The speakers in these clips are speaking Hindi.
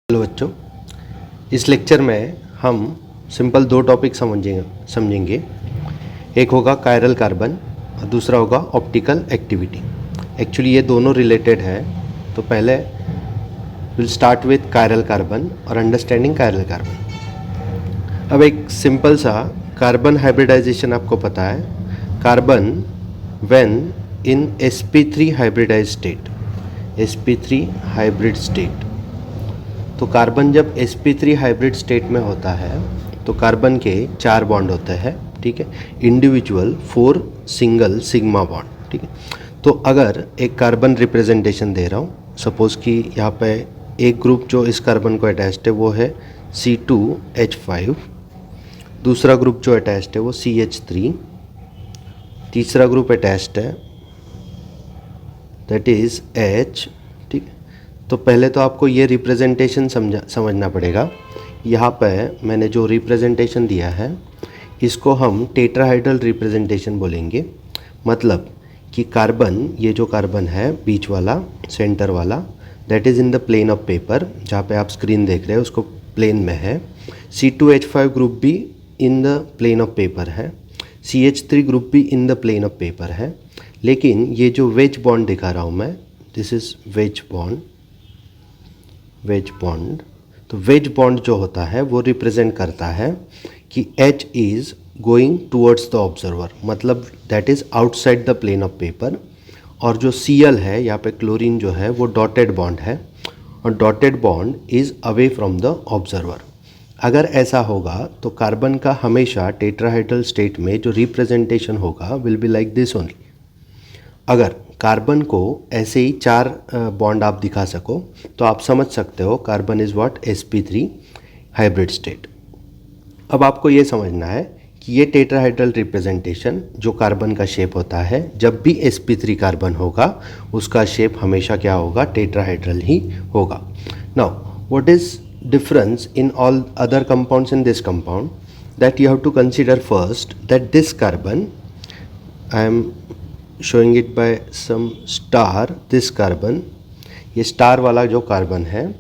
हेलो बच्चों, इस लेक्चर में हम सिंपल दो टॉपिक समझेंगे। एक होगा कायरल कार्बन और दूसरा होगा ऑप्टिकल एक्टिविटी। एक्चुअली ये दोनों रिलेटेड है। तो पहले will start with chiral carbon और अंडरस्टैंडिंग कायरल कार्बन। अब एक सिंपल सा कार्बन हाइब्रिडाइजेशन आपको पता है। Carbon when in sp3 hybridize state, sp3 hybrid state. तो कार्बन जब sp3 हाइब्रिड स्टेट में होता है तो कार्बन के 4 बॉन्ड होते हैं, ठीक है। इंडिविजुअल 4 सिंगल सिग्मा बॉन्ड, ठीक है। तो अगर एक कार्बन रिप्रेजेंटेशन दे रहा हूँ, सपोज़ कि यहाँ पे एक ग्रुप जो इस कार्बन को अटैच्ड है वो है C2H5, दूसरा ग्रुप जो अटैच्ड है वो CH3, तीसरा ग्रुप अटैच्ड है दैट इज़ H, ठीक है। तो पहले तो आपको ये रिप्रेजेंटेशन समझना पड़ेगा। यहाँ पे मैंने जो रिप्रेजेंटेशन दिया है इसको हम टेट्राहाइड्रल रिप्रेजेंटेशन बोलेंगे। मतलब कि कार्बन, ये जो कार्बन है बीच वाला, सेंटर वाला, that is in the plane of paper. जहाँ पे आप स्क्रीन देख रहे हैं उसको प्लेन में है। C2H5 ग्रुप भी in the plane of paper है, CH3 ग्रुप भी in the plane of paper है। लेकिन ये जो वेज बॉन्ड दिखा रहा हूँ मैं, this is wedge bond, wedge bond. तो वेज बॉन्ड जो होता है वो रिप्रेजेंट करता है कि H is going towards the observer, मतलब that is outside the plane of paper. और जो Cl है, यहाँ पे क्लोरीन जो है वो डॉटेड बॉन्ड है और dotted bond is away from the observer. अगर ऐसा होगा तो कार्बन का हमेशा टेट्राहाइड्रल स्टेट में जो रिप्रेजेंटेशन होगा will be like this only. अगर कार्बन को ऐसे ही 4 बॉन्ड आप दिखा सको तो आप समझ सकते हो carbon is what, sp3 hybrid state. अब आपको ये समझना है कि ये टेट्राहाइड्रल रिप्रेजेंटेशन जो कार्बन का शेप होता है, जब भी sp3 कार्बन होगा उसका शेप हमेशा क्या होगा, टेट्राहाइड्रल ही होगा। Now what is difference in all other compounds in this compound, that you have to consider first that this carbon, I am showing it by some star, this carbon, ये स्टार वाला जो कार्बन है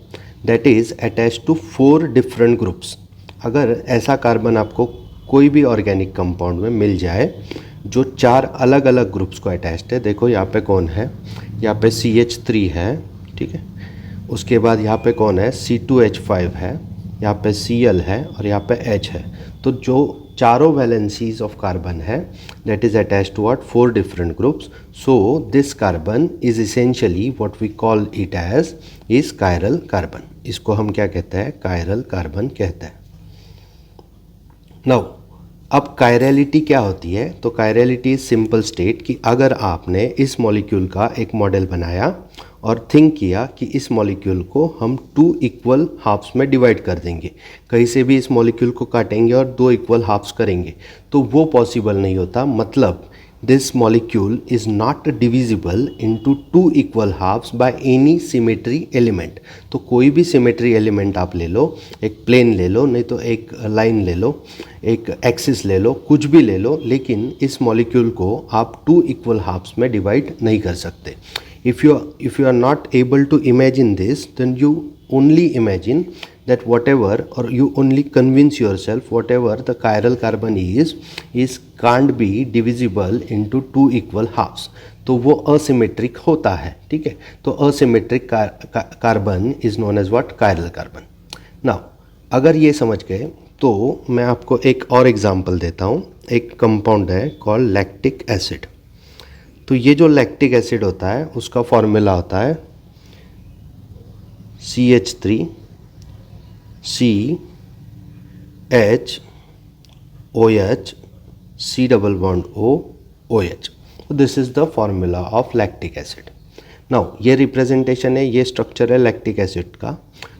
that is attached to 4 different groups। अगर ऐसा कार्बन आपको कोई भी ऑर्गेनिक कंपाउंड में मिल जाए जो 4 अलग अलग ग्रुप्स को अटैच्ड है, देखो यहाँ पे कौन है, यहाँ पे CH3 है, ठीक है। उसके बाद यहाँ पे कौन है, C2H5 है, यहाँ पे Cl है और यहाँ पे H है। तो जो चारों वैलेंसीज ऑफ कार्बन है that is attached to what, 4 different groups. So this carbon is essentially what we call it as is chiral carbon. इसको हम क्या कहते हैं, कायरल कार्बन कहते हैं। नाउ अब कायरलिटी क्या होती है, तो कायरलिटी इज सिंपल स्टेट कि अगर आपने इस मॉलिक्यूल का एक मॉडल बनाया और थिंक किया कि इस मॉलिक्यूल को हम 2 इक्वल हाफ्स में डिवाइड कर देंगे, कहीं से भी इस मॉलिक्यूल को काटेंगे और 2 इक्वल हाफ्स करेंगे, तो वो पॉसिबल नहीं होता। मतलब this molecule is not divisible into 2 equal halves by any symmetry element. तो कोई भी सिमेट्री एलिमेंट आप ले लो, एक प्लेन ले लो, नहीं तो एक लाइन ले लो, एक एक्सिस ले लो, कुछ भी ले लो, लेकिन इस मॉलिक्यूल को आप 2 इक्वल हाफ्स में डिवाइड नहीं कर सकते। If you are not able to imagine this, then you only imagine that whatever, or you only convince yourself whatever the chiral carbon is can't be divisible into 2 equal halves। तो वो asymmetric होता है, ठीक है। तो asymmetric carbon is known as what, chiral carbon। Now अगर ये समझ गए तो मैं आपको एक और एग्जांपल देता हूँ। एक कंपाउंड है कॉल्ड लैक्टिक एसिड। तो ये जो लैक्टिक एसिड होता है उसका फॉर्मूला होता है CH3 CH OH C double bond O OH। This is the formula of lactic acid. Now ये रिप्रेजेंटेशन है, ये स्ट्रक्चर है लैक्टिक एसिड का।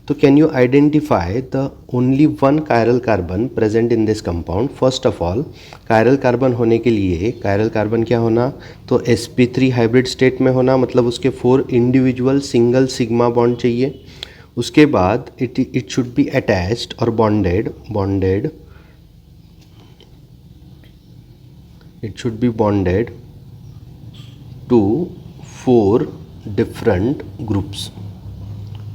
तो can you identify the only 1 chiral carbon present in this compound. First of all chiral carbon होने के लिए कायरल कार्बन क्या होना, तो sp3 हाइब्रिड स्टेट में होना, मतलब उसके 4 इंडिविजुअल सिंगल सिग्मा बॉन्ड चाहिए। उसके बाद इट शुड बी अटैच्ड और bonded it should be bonded to 4 different groups,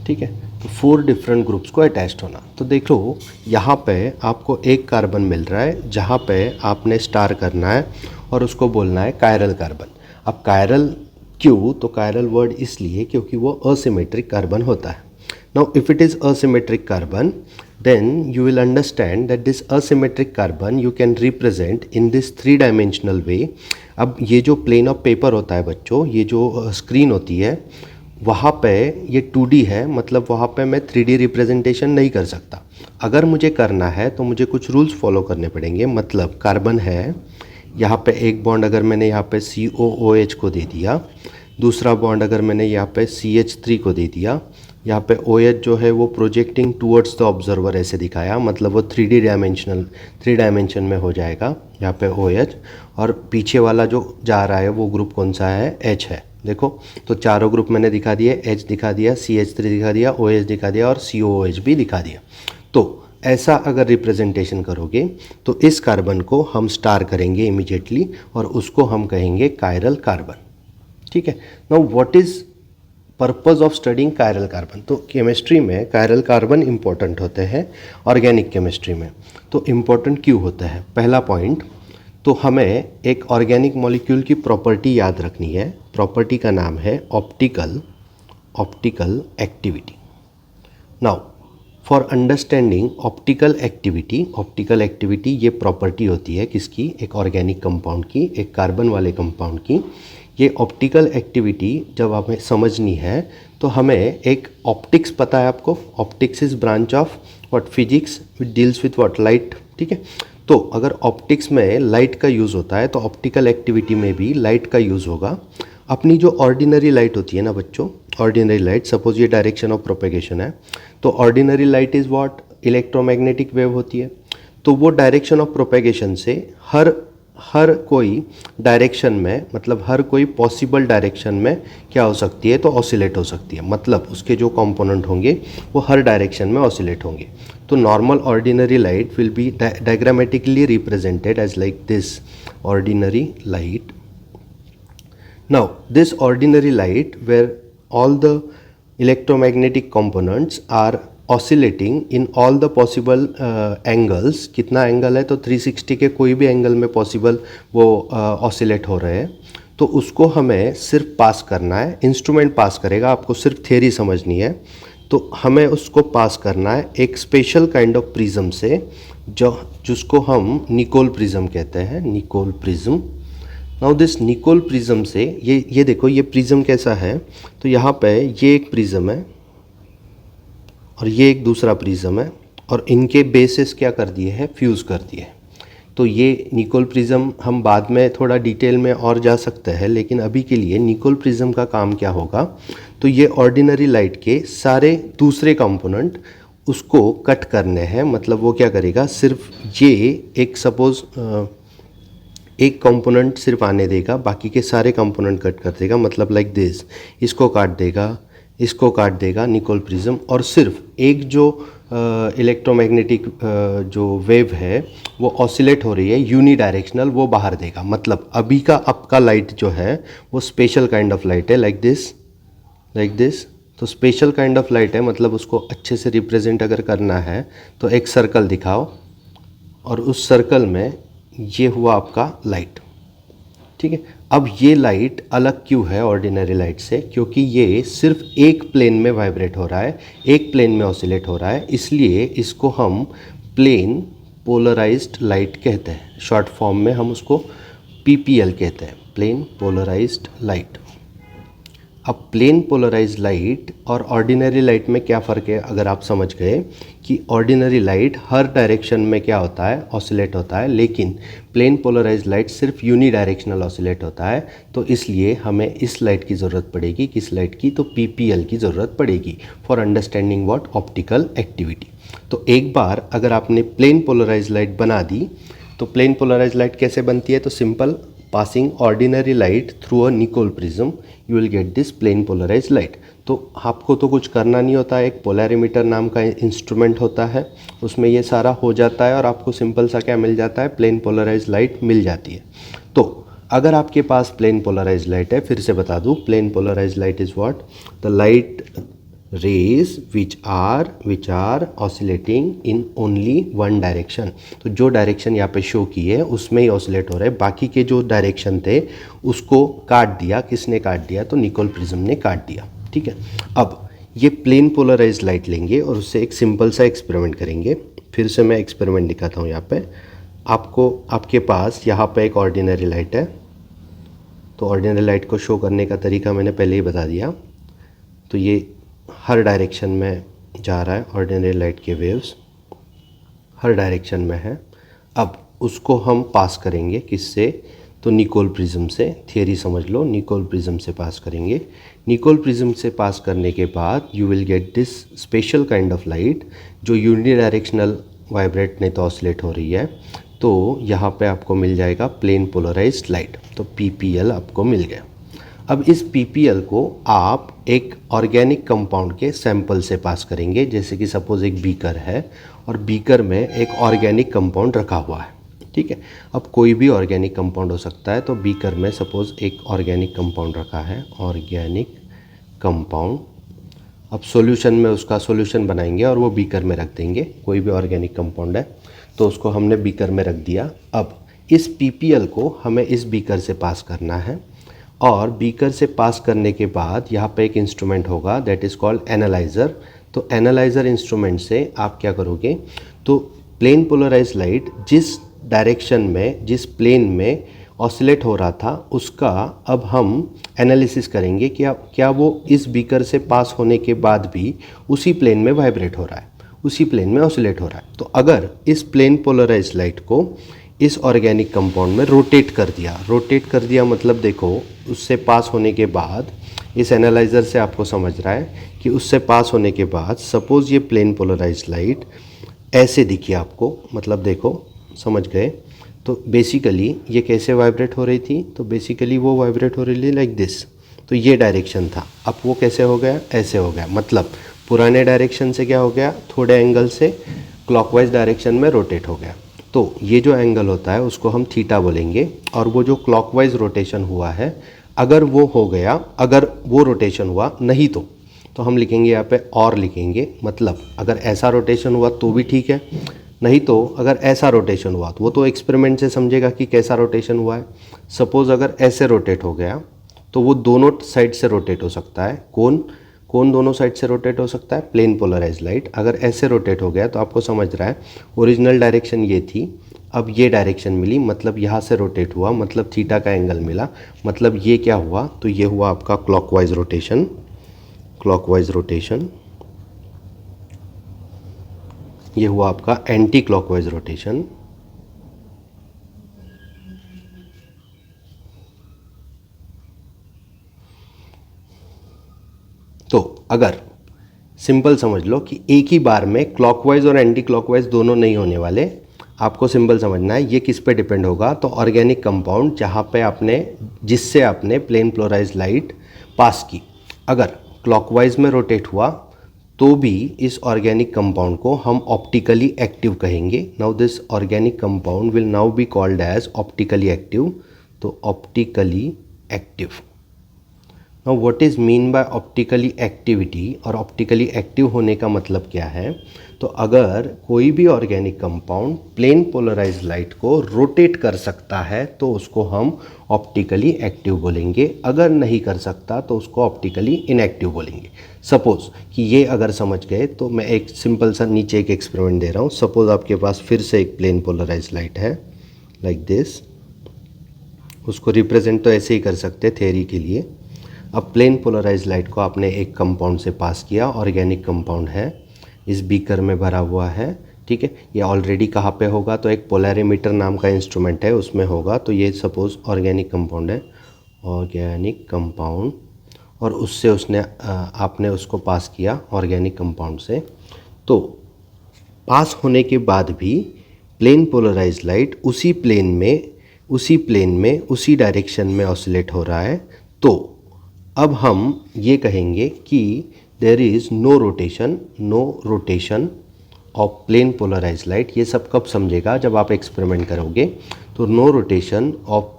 ठीक है। तो 4 डिफरेंट ग्रुप्स को अटैच्ड होना। तो देखो यहाँ पे आपको एक कार्बन मिल रहा है जहाँ पे आपने स्टार करना है और उसको बोलना है कायरल कार्बन। अब कायरल क्यों? तो कायरल वर्ड इसलिए क्योंकि वो असिमेट्रिक कार्बन होता है। Now if it is asymmetric carbon, then you will understand that this asymmetric carbon you can represent in this 3-dimensional way। अब ये जो plane of paper होता है बच्चों, ये जो स्क्रीन होती है वहाँ पे ये 2D है, मतलब वहाँ पे मैं 3D रिप्रेजेंटेशन नहीं कर सकता। अगर मुझे करना है तो मुझे कुछ रूल्स फॉलो करने पड़ेंगे। मतलब कार्बन है, यहाँ पे एक बॉन्ड अगर मैंने यहाँ पे COOH को दे दिया, दूसरा बॉन्ड अगर मैंने यहाँ पे CH3 को दे दिया, यहाँ पे OH जो है वो प्रोजेक्टिंग टूवर्ड्स द ऑब्जर्वर ऐसे दिखाया, मतलब वो 3 डायमेंशन में हो जाएगा यहाँ पे OH। और पीछे वाला जो जा रहा है वो ग्रुप कौन सा है? H है। देखो तो चारों ग्रुप मैंने दिखा दिए, H दिखा दिया, CH3 दिखा दिया, OH दिखा दिया और COOH भी दिखा दिया। तो ऐसा अगर रिप्रेजेंटेशन करोगे तो इस कार्बन को हम स्टार करेंगे इमीडिएटली और उसको हम कहेंगे कायरल कार्बन। ठीक है। Now what is purpose of studying chiral carbon? तो केमिस्ट्री में कायरल कार्बन इम्पोर्टेंट होते हैं, ऑर्गेनिक केमिस्ट्री में। तो इम्पोर्टेंट क्यों होता है? पहला पॉइंट, तो हमें एक ऑर्गेनिक मॉलिक्यूल की प्रॉपर्टी याद रखनी है। प्रॉपर्टी का नाम है optical activity. Now for understanding optical activity ये प्रॉपर्टी होती है किसकी? एक ऑर्गेनिक कंपाउंड की, एक कार्बन वाले कंपाउंड की। ये ऑप्टिकल एक्टिविटी जब हमें समझनी है तो हमें एक ऑप्टिक्स पता है आपको। Optics is branch of what? Physics, which deals with what? Light. ठीक है। तो अगर ऑप्टिक्स में लाइट का यूज़ होता है तो ऑप्टिकल एक्टिविटी में भी लाइट का यूज़ होगा। अपनी जो ऑर्डिनरी लाइट होती है ना बच्चों, ऑर्डिनरी लाइट, सपोज ये डायरेक्शन ऑफ प्रोपेगेशन है, तो ordinary light is what? Electromagnetic wave होती है। तो वो डायरेक्शन ऑफ प्रोपेगेशन से हर कोई डायरेक्शन में, मतलब हर कोई पॉसिबल डायरेक्शन में क्या हो सकती है? तो ऑसिलेट हो सकती है। मतलब उसके जो कंपोनेंट होंगे वो हर डायरेक्शन में ऑसिलेट होंगे। तो normal ordinary light will be diagrammatically represented as like this ordinary light. Now this ordinary light where all the electromagnetic components are oscillating in all the possible angles. कितना एंगल है? तो 360 के कोई भी एंगल में पॉसिबल वो ऑसिलेट हो रहे हैं। तो उसको हमें सिर्फ पास करना है, इंस्ट्रूमेंट पास करेगा, आपको सिर्फ थ्योरी समझनी है। तो हमें उसको पास करना है एक स्पेशल काइंड ऑफ प्रिज्म से, जिसको हम निकोल प्रिज्म कहते हैं, Nicol prism. Now this Nicol prism से ये देखो ये प्रिज्म कैसा है? तो यहाँ पे ये एक प्रिज्म है और ये एक दूसरा प्रिज्म है और इनके बेसिस क्या कर दिए हैं? फ्यूज़ कर दिए। तो ये निकोल प्रिज्म हम बाद में थोड़ा डिटेल में और जा सकते हैं, लेकिन अभी के लिए निकोल प्रिज्म का काम क्या होगा? तो ये ऑर्डिनरी लाइट के सारे दूसरे कंपोनेंट उसको कट करने हैं। मतलब वो क्या करेगा? सिर्फ ये एक सपोज एक कंपोनेंट सिर्फ आने देगा, बाकी के सारे कंपोनेंट कट कर देगा। मतलब लाइक दिस, इसको काट देगा, इसको काट देगा निकोल प्रिज्म, और सिर्फ एक जो इलेक्ट्रोमैग्नेटिक जो वेव है वो ऑसिलेट हो रही है यूनी डायरेक्शनल, वो बाहर देगा। मतलब अभी का आपका लाइट जो है वो स्पेशल काइंड ऑफ लाइट है, लाइक दिस। तो स्पेशल काइंड ऑफ लाइट है, मतलब उसको अच्छे से रिप्रेजेंट अगर करना है तो एक सर्कल दिखाओ और उस सर्कल में ये हुआ आपका लाइट। ठीक है। अब ये लाइट अलग क्यों है ऑर्डिनरी लाइट से? क्योंकि ये सिर्फ एक प्लेन में वाइब्रेट हो रहा है, एक प्लेन में ऑसिलेट हो रहा है, इसलिए इसको हम प्लेन पोलराइज्ड लाइट कहते हैं। शॉर्ट फॉर्म में हम उसको PPL कहते हैं, प्लेन पोलराइज्ड लाइट। अब प्लेन पोलराइज्ड लाइट और ऑर्डिनरी लाइट में क्या फ़र्क है? अगर आप समझ गए कि ऑर्डिनरी लाइट हर डायरेक्शन में क्या होता है? ऑसिलेट होता है, लेकिन प्लेन पोलराइज्ड लाइट सिर्फ यूनी डायरेक्शनल ऑसिलेट होता है। तो इसलिए हमें इस लाइट की ज़रूरत पड़ेगी। किस लाइट की? तो PPL की ज़रूरत पड़ेगी for understanding what? Optical activity. तो एक बार अगर आपने प्लेन पोलराइज्ड लाइट बना दी, तो प्लेन पोलराइज्ड लाइट कैसे बनती है? तो simple, passing ordinary light through a Nicol prism you will get this plane polarized light। तो आपको तो कुछ करना नहीं होता है, एक पोलैरिमीटर नाम का इंस्ट्रूमेंट होता है, उसमें ये सारा हो जाता है और आपको सिंपल सा क्या मिल जाता है? प्लेन पोलराइज्ड लाइट मिल जाती है। तो अगर आपके पास प्लेन पोलराइज्ड लाइट है, फिर से बता दूँ, plane polarised light is what? The light rays which are oscillating in only one direction. तो जो डायरेक्शन यहाँ पे शो की है उसमें ही ऑसिलेट हो रहे हैं, बाकी के जो डायरेक्शन थे उसको काट दिया। किसने काट दिया? तो निकोल प्रिज्म ने काट दिया। ठीक है, अब ये प्लेन पोलराइज लाइट लेंगे और उससे एक सिंपल सा एक्सपेरिमेंट करेंगे। फिर से मैं एक्सपेरिमेंट दिखाता हूँ। यहाँ पे आपके पास यहाँ पे एक ऑर्डिनरी लाइट है। तो ऑर्डिनरी लाइट को शो करने का तरीका मैंने पहले ही बता दिया। तो ये हर डायरेक्शन में जा रहा है, ऑर्डिनरी लाइट के वेव्स हर डायरेक्शन में है। अब उसको हम पास करेंगे किससे? तो निकोल प्रिज्म से। थियरी समझ लो, निकोल प्रिज्म से पास करेंगे। निकोल प्रिज्म से पास करने के बाद you will get this special kind of light जो यूनिडायरेक्शनल वाइब्रेट नहीं तो ऑसिलेट हो रही है। तो यहाँ पे आपको मिल जाएगा प्लेन पोलराइज्ड लाइट। तो PPL आपको मिल गया। अब इस PPL को आप एक ऑर्गेनिक कंपाउंड के सैंपल से पास करेंगे। जैसे कि सपोज़ एक बीकर है और बीकर में एक ऑर्गेनिक कंपाउंड रखा हुआ है। ठीक है, अब कोई भी ऑर्गेनिक कंपाउंड हो सकता है। तो बीकर में सपोज़ एक ऑर्गेनिक कंपाउंड रखा है, ऑर्गेनिक कंपाउंड। अब सॉल्यूशन में उसका सॉल्यूशन बनाएंगे और वो बीकर में रख देंगे। कोई भी ऑर्गेनिक कंपाउंड है तो उसको हमने बीकर में रख दिया। अब इस PPL को हमें इस बीकर से पास करना है और बीकर से पास करने के बाद यहाँ पे एक इंस्ट्रूमेंट होगा दैट इज़ कॉल्ड एनालाइज़र। तो एनालाइज़र इंस्ट्रूमेंट से आप क्या करोगे? तो प्लेन पोलराइज लाइट जिस डायरेक्शन में, जिस प्लेन में ऑसिलेट हो रहा था उसका अब हम एनालिसिस करेंगे क्या वो इस बीकर से पास होने के बाद भी उसी प्लेन में वाइब्रेट हो रहा है, उसी प्लेन में ऑसिलेट हो रहा है। तो अगर इस प्लेन पोलराइज लाइट को इस ऑर्गेनिक कंपाउंड में रोटेट कर दिया मतलब देखो उससे पास होने के बाद इस एनालाइज़र से आपको समझ रहा है कि उससे पास होने के बाद सपोज़ ये प्लेन पोलराइज लाइट ऐसे दिखी आपको, मतलब देखो समझ गए। तो बेसिकली ये कैसे वाइब्रेट हो रही थी? तो बेसिकली वो वाइब्रेट हो रही थी लाइक दिस। तो ये डायरेक्शन था। अब वो कैसे हो गया? ऐसे हो गया। मतलब पुराने डायरेक्शन से क्या हो गया? थोड़े एंगल से क्लॉकवाइज डायरेक्शन में रोटेट हो गया। तो ये जो एंगल होता है उसको हम थीटा बोलेंगे। और वो जो क्लॉकवाइज रोटेशन हुआ है, अगर वो हो गया, अगर वो रोटेशन हुआ, नहीं तो हम लिखेंगे यहाँ पे और लिखेंगे। मतलब अगर ऐसा रोटेशन हुआ तो भी ठीक है, नहीं तो अगर ऐसा रोटेशन हुआ तो वो तो एक्सपेरिमेंट से समझेगा कि कैसा रोटेशन हुआ है। सपोज़ अगर ऐसे रोटेट हो गया तो वो दोनों साइड से रोटेट हो सकता है। कौन दोनों साइड से रोटेट हो सकता है? Plane polarise light. अगर ऐसे रोटेट हो गया तो आपको समझ रहा है ओरिजिनल डायरेक्शन ये थी, अब ये डायरेक्शन मिली, मतलब यहाँ से रोटेट हुआ, मतलब थीटा का एंगल मिला। मतलब ये क्या हुआ? तो ये हुआ आपका क्लॉकवाइज रोटेशन। ये हुआ आपका एंटी क्लॉकवाइज रोटेशन। तो अगर सिंपल समझ लो कि एक ही बार में क्लॉकवाइज और एंटी क्लॉकवाइज दोनों नहीं होने वाले, आपको सिंपल समझना है। ये किस पे डिपेंड होगा? तो ऑर्गेनिक कंपाउंड जहाँ पे जिससे आपने प्लेन पोलराइज लाइट पास की, अगर क्लॉकवाइज में रोटेट हुआ तो भी इस ऑर्गेनिक कंपाउंड को हम ऑप्टिकली एक्टिव कहेंगे। Now this organic compound will now be called as optically active. तो optically active. Now what is mean by optically activity? और ऑप्टिकली एक्टिव होने का मतलब क्या है? तो अगर कोई भी organic compound plane polarise light को रोटेट कर सकता है तो उसको हम ऑप्टिकली एक्टिव बोलेंगे। अगर नहीं कर सकता तो उसको ऑप्टिकली इनएक्टिव बोलेंगे। सपोज़ कि ये अगर समझ गए तो मैं एक सिंपल सा नीचे एक एक्सपेरिमेंट दे रहा हूँ। सपोज़ आपके पास फिर से एक प्लेन पोलराइज लाइट है लाइक दिस। उसको रिप्रेजेंट तो ऐसे ही कर सकते थियरी के लिए। अब प्लेन पोलराइज लाइट को आपने एक कंपाउंड से पास किया, ऑर्गेनिक कंपाउंड है, इस बीकर में भरा हुआ है। ठीक है, ये ऑलरेडी कहाँ पे होगा? तो एक पोलैरिमीटर नाम का इंस्ट्रूमेंट है उसमें होगा। तो ये सपोज़ ऑर्गेनिक कंपाउंड है, ऑर्गेनिक कंपाउंड, और उससे आपने उसको पास किया ऑर्गेनिक कंपाउंड से। तो पास होने के बाद भी प्लेन पोलराइज लाइट उसी प्लेन में उसी डायरेक्शन में ऑसिलेट हो रहा है। तो अब हम ये कहेंगे कि there is no rotation of plane polarise light, ये सब कब समझेगा जब आप एक्सपेरिमेंट करोगे। तो no rotation of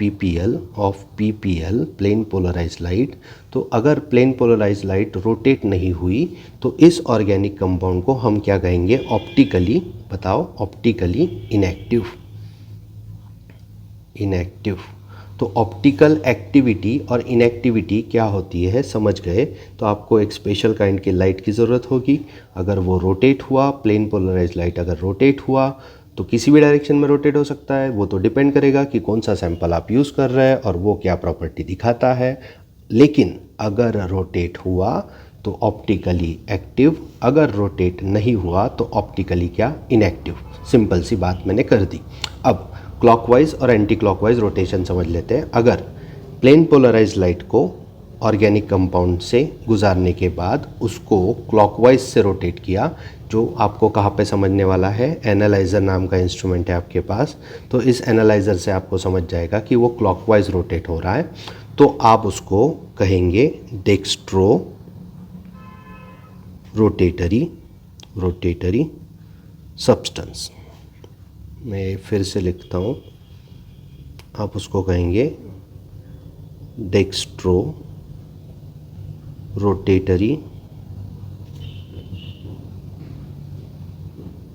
PPL plane polarise light, तो अगर प्लेन पोलराइज लाइट रोटेट नहीं हुई तो इस ऑर्गेनिक कंपाउंड को हम क्या कहेंगे, ऑप्टिकली, बताओ, ऑप्टिकली इनएक्टिव। तो ऑप्टिकल एक्टिविटी और इनएक्टिविटी क्या होती है समझ गए। तो आपको एक स्पेशल काइंड की लाइट की ज़रूरत होगी। अगर वो रोटेट हुआ, प्लेन पोलराइज लाइट अगर रोटेट हुआ तो किसी भी डायरेक्शन में रोटेट हो सकता है, वो तो डिपेंड करेगा कि कौन सा सैंपल आप यूज़ कर रहे हैं और वो क्या प्रॉपर्टी दिखाता है। लेकिन अगर रोटेट हुआ तो ऑप्टिकली एक्टिव, अगर रोटेट नहीं हुआ तो ऑप्टिकली क्या, इनएक्टिव। सिंपल सी बात मैंने कर दी। अब क्लॉकवाइज और एंटी क्लॉकवाइज रोटेशन समझ लेते हैं। अगर प्लेन पोलराइज लाइट को ऑर्गेनिक कंपाउंड से गुजारने के बाद उसको क्लॉकवाइज से रोटेट किया, जो आपको कहाँ पे समझने वाला है, एनालाइज़र नाम का इंस्ट्रूमेंट है आपके पास, तो इस एनालाइज़र से आपको समझ जाएगा कि वो क्लॉकवाइज रोटेट हो रहा है, तो आप उसको कहेंगे डेक्स्ट्रो रोटेटरी सब्सटेंस। मैं फिर से लिखता हूँ, आप उसको कहेंगे डेक्स्ट्रो रोटेटरी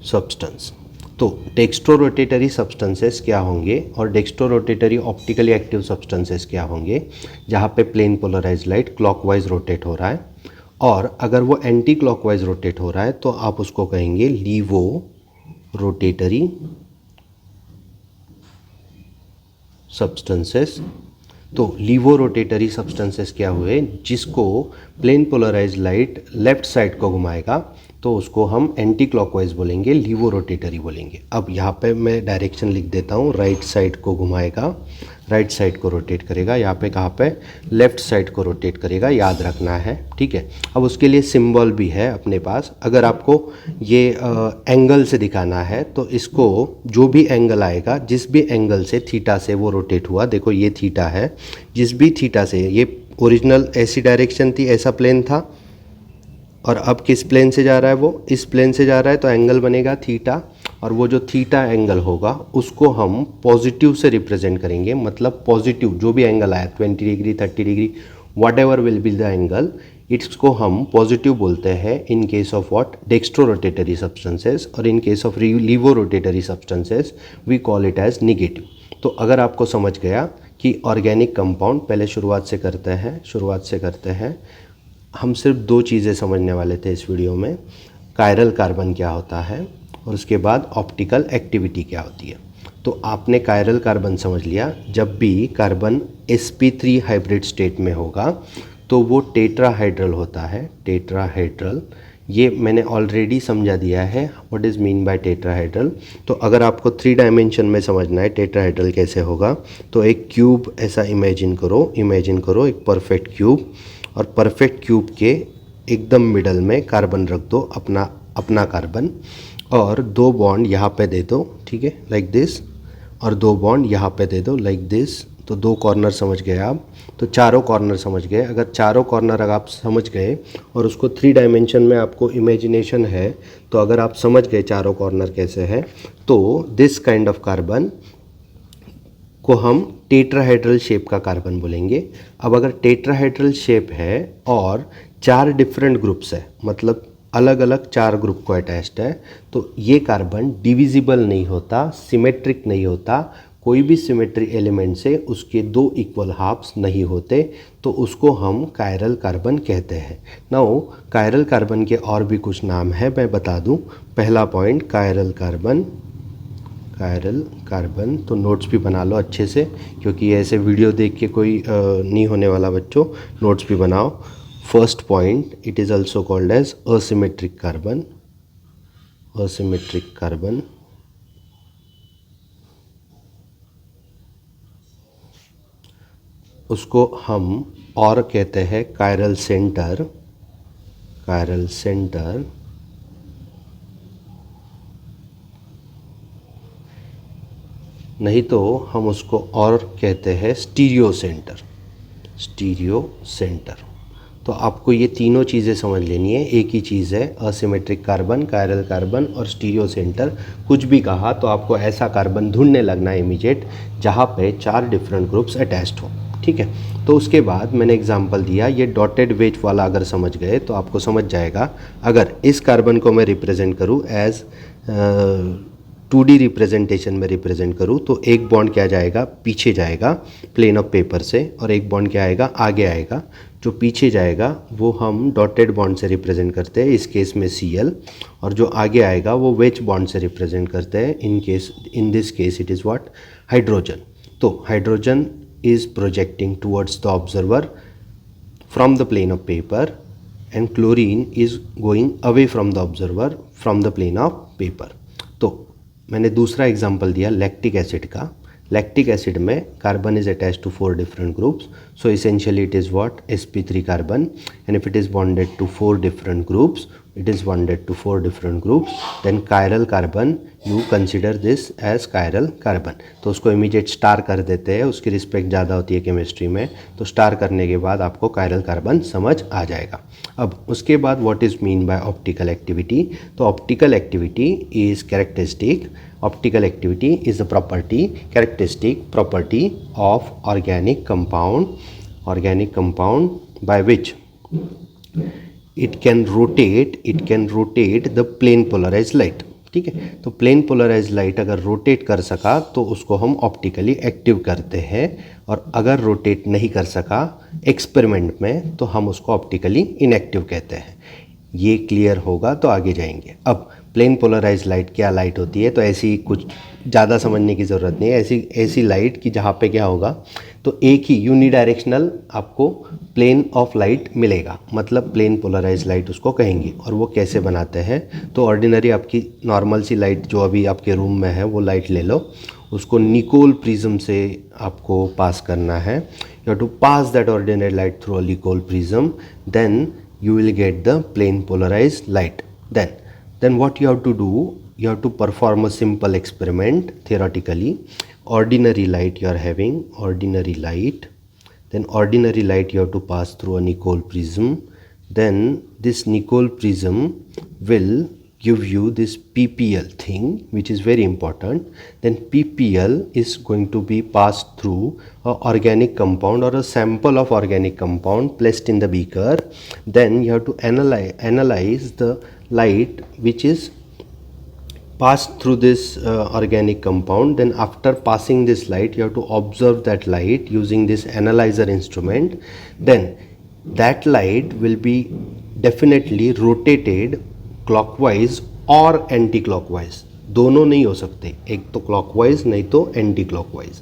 सब्सटेंस। तो डेक्स्ट्रो रोटेटरी सब्सटेंसेस क्या होंगे और dextro rotatory optically active substances क्या होंगे, जहाँ पे plane polarise light clockwise rotate हो रहा है, और अगर वो एंटी क्लॉकवाइज रोटेट हो रहा है तो आप उसको कहेंगे लीवो रोटेटरी सब्सटेंसेस। तो लीवो रोटेटरी सब्सटेंसेस क्या हुए, जिसको plane polarise light left side को घुमाएगा तो उसको हम एंटी क्लॉकवाइज बोलेंगे, लीवो रोटेटरी बोलेंगे। अब यहाँ पे मैं डायरेक्शन लिख देता हूँ, राइट साइड को घुमाएगा, राइट साइड को रोटेट करेगा, यहाँ पे कहाँ पे, लेफ्ट साइड को रोटेट करेगा, याद रखना है, ठीक है। अब उसके लिए सिंबल भी है अपने पास। अगर आपको ये एंगल से दिखाना है तो इसको जो भी एंगल आएगा, जिस भी एंगल से थीटा से वो रोटेट हुआ, देखो ये थीटा है, जिस भी थीटा से, ये ओरिजिनल ऐसी डायरेक्शन थी, ऐसा प्लेन था, और अब किस प्लेन से जा रहा है, वो इस प्लेन से जा रहा है, तो एंगल बनेगा थीटा, और वो जो थीटा एंगल होगा उसको हम पॉजिटिव से रिप्रेजेंट करेंगे। मतलब पॉजिटिव जो भी एंगल आया, 20 degree 30 degree, whatever will be the angle, इसको हम पॉजिटिव बोलते हैं in case of what, dextro rotatory substances, और in case of laevo rotatory substances we call it as negative. तो अगर आपको समझ गया कि ऑर्गेनिक कंपाउंड, पहले शुरुआत से करते हैं, हम सिर्फ दो चीज़ें समझने वाले थे इस वीडियो में, कायरल कार्बन क्या होता है और उसके बाद ऑप्टिकल एक्टिविटी क्या होती है। तो आपने कायरल कार्बन समझ लिया, जब भी कार्बन sp3 हाइब्रिड स्टेट में होगा तो वो टेट्राहाइड्रल होता है, टेट्राहाइड्रल। ये मैंने ऑलरेडी समझा दिया है what is mean bye tetrahedral. तो अगर आपको 3 डायमेंशन में समझना है टेट्राहाइड्रल कैसे होगा, तो एक क्यूब ऐसा इमेजिन करो एक परफेक्ट क्यूब, और परफेक्ट क्यूब के एकदम मिडल में कार्बन रख दो, अपना कार्बन, और 2 बॉन्ड यहाँ पे दे दो, ठीक है, लाइक दिस, और 2 बॉन्ड यहाँ पे दे दो लाइक दिस। तो 2 कॉर्नर समझ गए आप, तो चारों कॉर्नर समझ गए। अगर चारों कॉर्नर अगर आप समझ गए और उसको 3 डायमेंशन में आपको इमेजिनेशन है, तो अगर आप समझ गए चारों कॉर्नर कैसे है, तो दिस काइंड ऑफ कार्बन को हम टेट्राहाइड्रल शेप का कार्बन बोलेंगे। अब अगर टेट्राहाइड्रल शेप है और 4 डिफरेंट ग्रुप्स है, मतलब अलग अलग 4 ग्रुप को अटैच्ड है, तो ये कार्बन डिविजिबल नहीं होता, सिमेट्रिक नहीं होता, कोई भी सिमेट्री एलिमेंट से उसके 2 इक्वल हाफ्स नहीं होते, तो उसको हम कायरल कार्बन कहते हैं। नाउ कायरल कार्बन के और भी कुछ नाम है, मैं बता दूं। पहला पॉइंट, कायरल कार्बन, तो नोट्स भी बना लो अच्छे से, क्योंकि ऐसे वीडियो देख के कोई नहीं होने वाला बच्चों, नोट्स भी बनाओ। First point, it is also called as asymmetric carbon. उसको हम और कहते हैं कायरल सेंटर, नहीं तो हम उसको और कहते हैं स्टीरियो सेंटर। तो आपको ये तीनों चीज़ें समझ लेनी है। एक ही चीज़ है, असिमेट्रिक कार्बन, कायरल कार्बन और स्टीरियो सेंटर। कुछ भी कहा तो आपको ऐसा कार्बन ढूंढने लगना है इमीडिएट जहाँ पे 4 डिफरेंट ग्रुप्स अटैच्ड हो, ठीक है। तो उसके बाद मैंने एग्जांपल दिया, ये डॉटेड वेज वाला अगर समझ गए तो आपको समझ जाएगा। अगर इस कार्बन को मैं रिप्रेजेंट करूँ एज 2D रिप्रेजेंटेशन में रिप्रेजेंट करूँ तो एक बॉन्ड क्या जाएगा, पीछे जाएगा प्लेन ऑफ पेपर से, और एक बॉन्ड क्या आएगा, आगे आएगा। जो पीछे जाएगा वो हम डॉटेड बॉन्ड से रिप्रेजेंट करते हैं, इस केस में Cl, और जो आगे आएगा वो वेज बॉन्ड से रिप्रेजेंट करते हैं, in this case it is what, hydrogen. तो hydrogen is projecting towards the observer from the plane of paper and chlorine is going away from the observer from the plane of paper। तो मैंने दूसरा एग्जांपल दिया लैक्टिक एसिड का। लैक्टिक एसिड में carbon is attached to 4 different groups, so essentially it is what, sp3 carbon, and if it is bonded to 4 different groups, it is bonded to 4 different groups, then chiral carbon you consider this as chiral carbon। तो उसको इमीडिएट स्टार कर देते हैं, उसकी रिस्पेक्ट ज़्यादा होती है केमिस्ट्री में, तो स्टार करने के बाद आपको chiral carbon समझ आ जाएगा। अब उसके बाद what is mean by optical activity, तो optical activity is characteristic, optical activity is the characteristic property of organic compound by which it can rotate the plane polarized light, ठीक है। तो प्लेन पोलराइज लाइट अगर रोटेट कर सका तो उसको हम ऑप्टिकली एक्टिव करते हैं, और अगर रोटेट नहीं कर सका एक्सपेरिमेंट में तो हम उसको ऑप्टिकली इनएक्टिव कहते हैं। ये क्लियर होगा तो आगे जाएंगे। अब प्लेन पोलराइज लाइट क्या लाइट होती है, तो ऐसी कुछ ज़्यादा समझने की ज़रूरत नहीं है। ऐसी लाइट कि जहाँ पे क्या होगा, तो एक ही यूनिडायरेक्शनल आपको प्लेन ऑफ लाइट मिलेगा, मतलब प्लेन पोलराइज लाइट उसको कहेंगे। और वो कैसे बनाते हैं, तो ऑर्डिनरी आपकी नॉर्मल सी लाइट जो अभी आपके रूम में है वो लाइट ले लो, उसको निकोल प्रिज्म से आपको पास करना है। You have to pass that ordinary light through a Nicol prism, then you will get the plane polarized light। Then what you have to do, you have to perform a simple experiment theoretically। Ordinary light you are having, ordinary light, then ordinary light you have to pass through a Nicol prism, then this Nicol prism will give you this PPL thing, which is very important। then PPL is going to be passed through a organic compound or a sample of organic compound placed in the beaker। then you have to analyze the light which is passed through this organic compound। then after passing this light you have to observe that light using this analyzer instrument। then that light will be definitely rotated clockwise और एंटी क्लॉकवाइज, दोनों नहीं हो सकते, एक तो क्लॉकवाइज नहीं तो एंटी क्लॉकवाइज।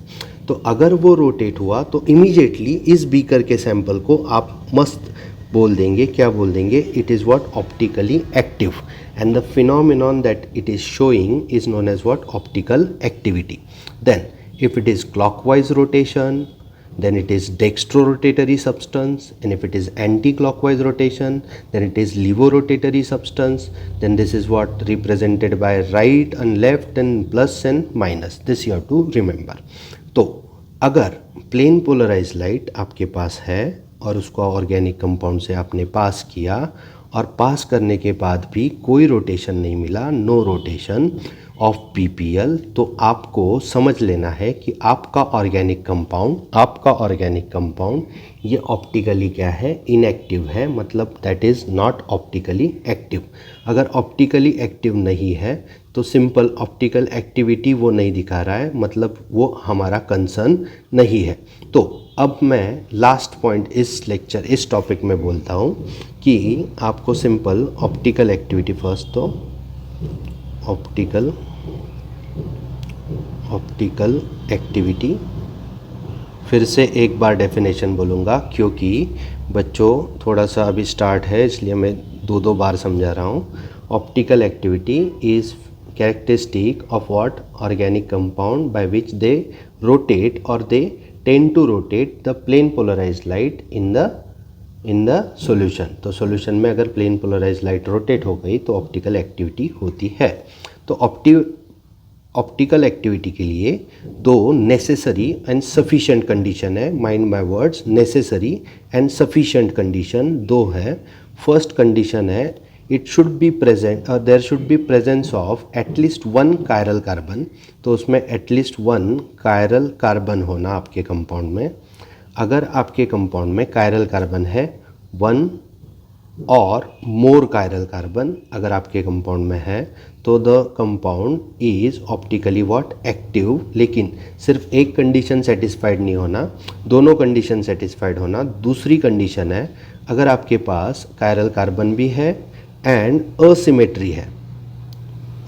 तो अगर वो रोटेट हुआ तो इमीडिएटली इस बीकर के सैंपल को आप मस्त बोल देंगे, क्या बोल देंगे, it is what, optically active, and the phenomenon that it is showing is known as what, optical activity. Then if it is clockwise rotation, then it is dextrorotatory substance, and if it is anti-clockwise rotation then it is levorotatory substance। then this is what represented by right and left and plus and minus, this you have to remember। तो अगर प्लेन पोलराइज लाइट आपके पास है और उसको ऑर्गेनिक कंपाउंड से आपने पास किया, और पास करने के बाद भी कोई रोटेशन नहीं मिला, नो रोटेशन ऑफ PPL, तो आपको समझ लेना है कि आपका ऑर्गेनिक कंपाउंड ये ऑप्टिकली क्या है, इनएक्टिव है, मतलब that is not optically active. अगर ऑप्टिकली एक्टिव नहीं है तो सिंपल ऑप्टिकल एक्टिविटी वो नहीं दिखा रहा है, मतलब वो हमारा कंसर्न नहीं है। तो अब मैं लास्ट पॉइंट इस लेक्चर, इस टॉपिक में बोलता हूँ कि आपको सिंपल ऑप्टिकल एक्टिविटी फर्स्ट, तो ऑप्टिकल एक्टिविटी फिर से एक बार डेफिनेशन बोलूँगा, क्योंकि बच्चों थोड़ा सा अभी स्टार्ट है इसलिए मैं दो बार समझा रहा हूँ। Optical activity is characteristic of what, organic compound by which they rotate और they tend to rotate the plane polarised light in the solution. तो सॉल्यूशन में अगर प्लेन पोलराइज्ड लाइट रोटेट हो गई तो ऑप्टिकल एक्टिविटी होती है। तो ऑप्टिकल एक्टिविटी के लिए दो नेसेसरी एंड सफिशिएंट कंडीशन है, mind my words, necessary and sufficient condition दो है। फर्स्ट कंडीशन है it should be present, there should be presence of at least one chiral carbon. तो उसमें एटलीस्ट वन कायरल कार्बन होना आपके कंपाउंड में। अगर आपके कंपाउंड में कायरल कार्बन है वन और मोर कायरल कार्बन अगर आपके कंपाउंड में है तो the compound is optically what active. लेकिन सिर्फ एक कंडीशन सेटिस्फाइड नहीं होना, दोनों कंडीशन सेटिस्फाइड होना। दूसरी कंडीशन है अगर आपके पास कायरल कार्बन भी है एंड असिमेट्री है,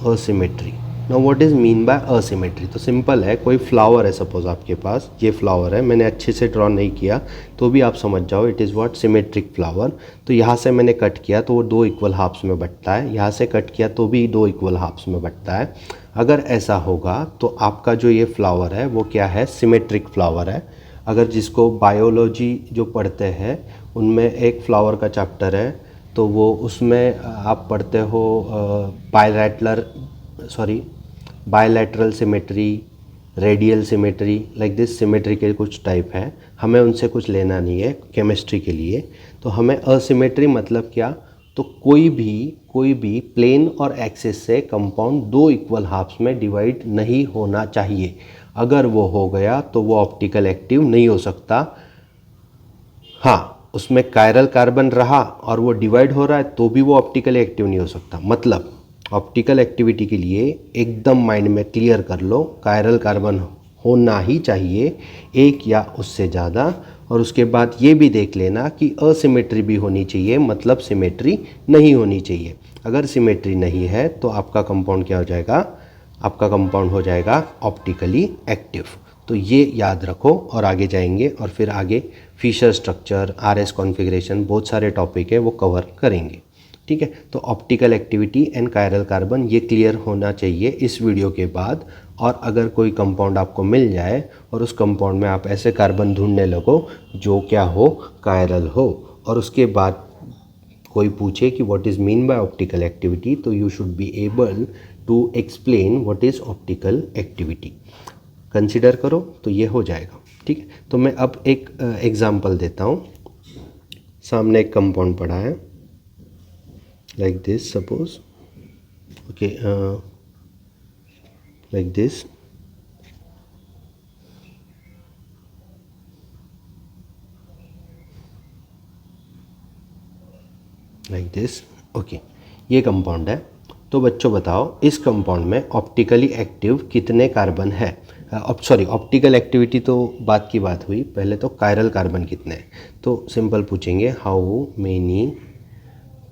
asymmetry. Now what is mean bye asymmetry? तो सिंपल है, कोई फ्लावर है सपोज आपके पास, ये फ्लावर है, मैंने अच्छे से ड्रॉ नहीं किया तो भी आप समझ जाओ it is what symmetric flower. तो यहाँ से मैंने कट किया तो वो दो इक्वल हाफ्स में बंटता है, यहाँ से कट किया तो भी दो इक्वल हाफ्स में बंटता है। अगर ऐसा होगा तो आपका जो ये फ्लावर है वो क्या है, सिमेट्रिक फ्लावर है। अगर जिसको बायोलॉजी जो पढ़ते हैं उनमें एक फ्लावर का चैप्टर है तो वो उसमें आप पढ़ते हो bilateral symmetry, radial symmetry, like this symmetry के कुछ टाइप है। हमें उनसे कुछ लेना नहीं है केमिस्ट्री के लिए। तो हमें असिमेट्री मतलब क्या, तो कोई भी प्लेन और एक्सिस से कंपाउंड दो इक्वल हाफ्स में डिवाइड नहीं होना चाहिए। अगर वो हो गया तो वो ऑप्टिकल एक्टिव नहीं हो सकता। हाँ, उसमें कायरल कार्बन रहा और वो डिवाइड हो रहा है तो भी वो ऑप्टिकली एक्टिव नहीं हो सकता। मतलब ऑप्टिकल एक्टिविटी के लिए एकदम माइंड में क्लियर कर लो, कायरल कार्बन होना ही चाहिए एक या उससे ज़्यादा। और उसके बाद ये भी देख लेना कि असिमेट्री भी होनी चाहिए, मतलब सिमेट्री नहीं होनी चाहिए। अगर सिमेट्री नहीं है तो आपका कंपाउंड क्या हो जाएगा, आपका कंपाउंड हो जाएगा ऑप्टिकली एक्टिव। तो ये याद रखो और आगे जाएंगे और फिर आगे फिशर स्ट्रक्चर, आरएस कॉन्फ़िगरेशन, बहुत सारे टॉपिक है वो कवर करेंगे। ठीक है, तो optical activity and chiral carbon ये क्लियर होना चाहिए इस वीडियो के बाद। और अगर कोई कंपाउंड आपको मिल जाए और उस कंपाउंड में आप ऐसे कार्बन ढूंढने लगो जो क्या हो, कायरल हो, और उसके बाद कोई पूछे कि what is mean by optical activity, तो you should be able to explain what is optical activity. Consider करो तो ये हो जाएगा। ठीक है, तो मैं अब एक एग्जांपल देता हूँ। सामने एक कंपाउंड पड़ा है like this, suppose okay, like this. Like this okay, ये कंपाउंड है। तो बच्चों बताओ इस कंपाउंड में ऑप्टिकली एक्टिव कितने कार्बन है? ऑप्टिकल एक्टिविटी तो बात की बात हुई, पहले तो कायरल कार्बन कितने हैं। तो सिंपल पूछेंगे how many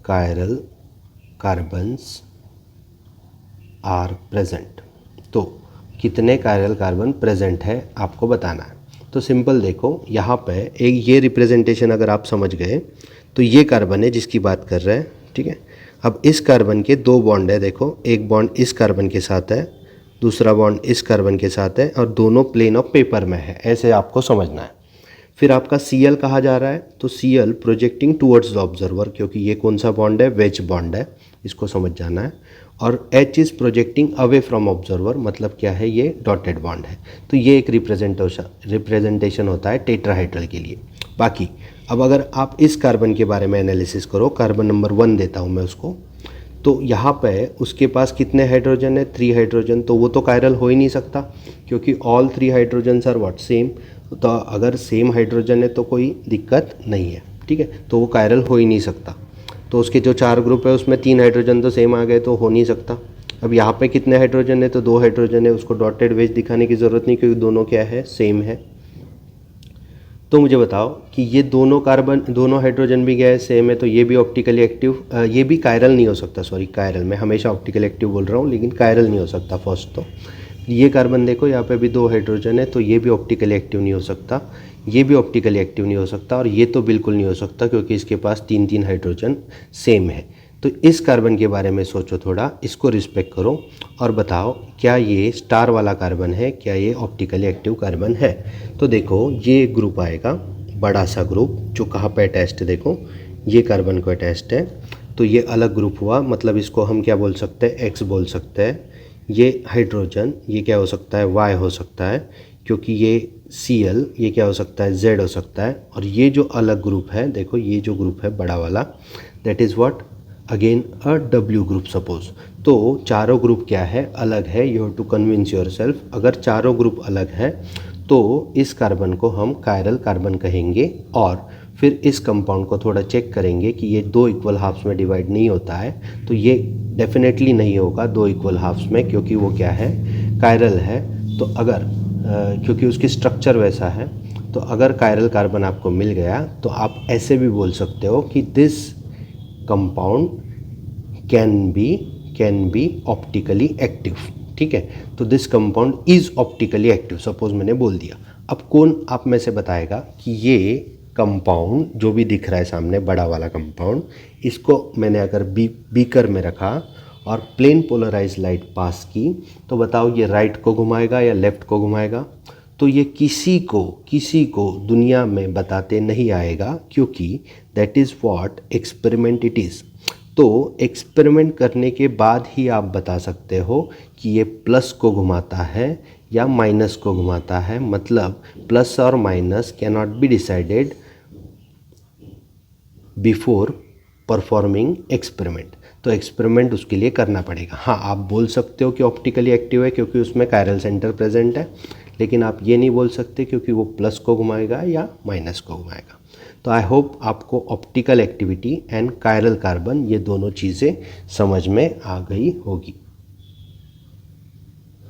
chiral carbons are present. तो कितने कायरल कार्बन प्रेजेंट है आपको बताना है। तो सिंपल देखो, यहाँ पे एक ये रिप्रेजेंटेशन अगर आप समझ गए तो ये कार्बन है जिसकी बात कर रहे हैं। ठीक है, अब इस कार्बन के दो बॉन्ड है, देखो एक बॉन्ड इस कार्बन के साथ है, दूसरा बॉन्ड इस कार्बन के साथ है, और दोनों प्लेन ऑफ पेपर में है, ऐसे आपको समझना है। फिर आपका Cl कहा जा रहा है, तो Cl projecting towards the observer, क्योंकि ये कौन सा बॉन्ड है, वेज बॉन्ड है, इसको समझ जाना है। और H is projecting away from observer, मतलब क्या है, ये डॉटेड बॉन्ड है। तो ये एक रिप्रेजेंटेशन होता है टेट्राहाइड्रल के लिए। बाकी अब अगर आप इस कार्बन के बारे में एनालिसिस करो, कार्बन नंबर 1 देता हूँ मैं उसको, तो यहाँ पे उसके पास कितने हाइड्रोजन है, 3 हाइड्रोजन। तो वो तो कायरल हो ही नहीं सकता क्योंकि all 3 hydrogens are what, same. तो अगर सेम हाइड्रोजन है तो कोई दिक्कत नहीं है। ठीक है, तो वो कायरल हो ही नहीं सकता। तो उसके जो 4 ग्रुप है उसमें 3 हाइड्रोजन तो सेम आ गए, तो हो नहीं सकता। अब यहाँ पे कितने हाइड्रोजन है, तो 2 हाइड्रोजन है, उसको डॉटेड वेज दिखाने की ज़रूरत नहीं क्योंकि दोनों क्या है, सेम है। तो मुझे बताओ कि ये दोनों हाइड्रोजन भी क्या है, सेम है, तो ये भी ऑप्टिकली एक्टिव, ये भी कायरल नहीं हो सकता। सॉरी, कायरल, मैं हमेशा ऑप्टिकल एक्टिव बोल रहा हूँ लेकिन कायरल नहीं हो सकता। फर्स्ट तो ये कार्बन देखो, यहाँ पे भी 2 हाइड्रोजन है, तो ये भी ऑप्टिकली एक्टिव नहीं हो सकता, ये भी ऑप्टिकली एक्टिव नहीं हो सकता, और ये तो बिल्कुल नहीं हो सकता क्योंकि इसके पास 3 हाइड्रोजन सेम है। तो इस कार्बन के बारे में सोचो थोड़ा, इसको रिस्पेक्ट करो और बताओ क्या ये स्टार वाला कार्बन है, क्या ये ऑप्टिकली एक्टिव कार्बन है। तो देखो ये ग्रुप आएगा, बड़ा सा ग्रुप जो कहाँ पे अटैच्ड है, देखो ये कार्बन को अटैच्ड है, तो ये अलग ग्रुप हुआ, मतलब इसको हम क्या बोल सकते हैं, एक्स बोल सकते हैं। ये हाइड्रोजन, ये क्या हो सकता है, Y हो सकता है, क्योंकि ये Cl, ये क्या हो सकता है, Z हो सकता है। और ये जो अलग ग्रुप है, देखो ये जो ग्रुप है बड़ा वाला, that is what, again a W group suppose. तो चारों ग्रुप क्या है, अलग है। You have to convince your self. अगर चारों ग्रुप अलग है तो इस कार्बन को हम कायरल कार्बन कहेंगे। और फिर इस कंपाउंड को थोड़ा चेक करेंगे कि ये दो इक्वल हाफ्स में डिवाइड नहीं होता है, तो ये डेफिनेटली नहीं होगा दो इक्वल हाफ्स में, क्योंकि वो क्या है, कायरल है। तो अगर क्योंकि उसकी स्ट्रक्चर वैसा है, तो अगर कायरल कार्बन आपको मिल गया तो आप ऐसे भी बोल सकते हो कि this compound can be optically active. ठीक है, तो this compound is optically active, suppose मैंने बोल दिया। अब कौन आप में से बताएगा कि ये कंपाउंड जो भी दिख रहा है सामने, बड़ा वाला कंपाउंड, इसको मैंने अगर बीकर में रखा और प्लेन पोलराइज लाइट पास की, तो बताओ ये राइट को घुमाएगा या लेफ़्ट को घुमाएगा? तो ये किसी को दुनिया में बताते नहीं आएगा, क्योंकि that is what experiment it is. तो एक्सपेरिमेंट करने के बाद ही आप बता सकते हो कि ये प्लस को घुमाता है या माइनस को घुमाता है। मतलब प्लस और minus can not be decided before performing experiment. तो एक्सपेरिमेंट उसके लिए करना पड़ेगा। हाँ, आप बोल सकते हो कि ऑप्टिकली एक्टिव है क्योंकि उसमें कायरल सेंटर प्रेजेंट है, लेकिन आप ये नहीं बोल सकते क्योंकि वो प्लस को घुमाएगा या माइनस को घुमाएगा। तो आई होप आपको optical activity and chiral carbon, ये दोनों चीज़ें समझ में आ गई होगी।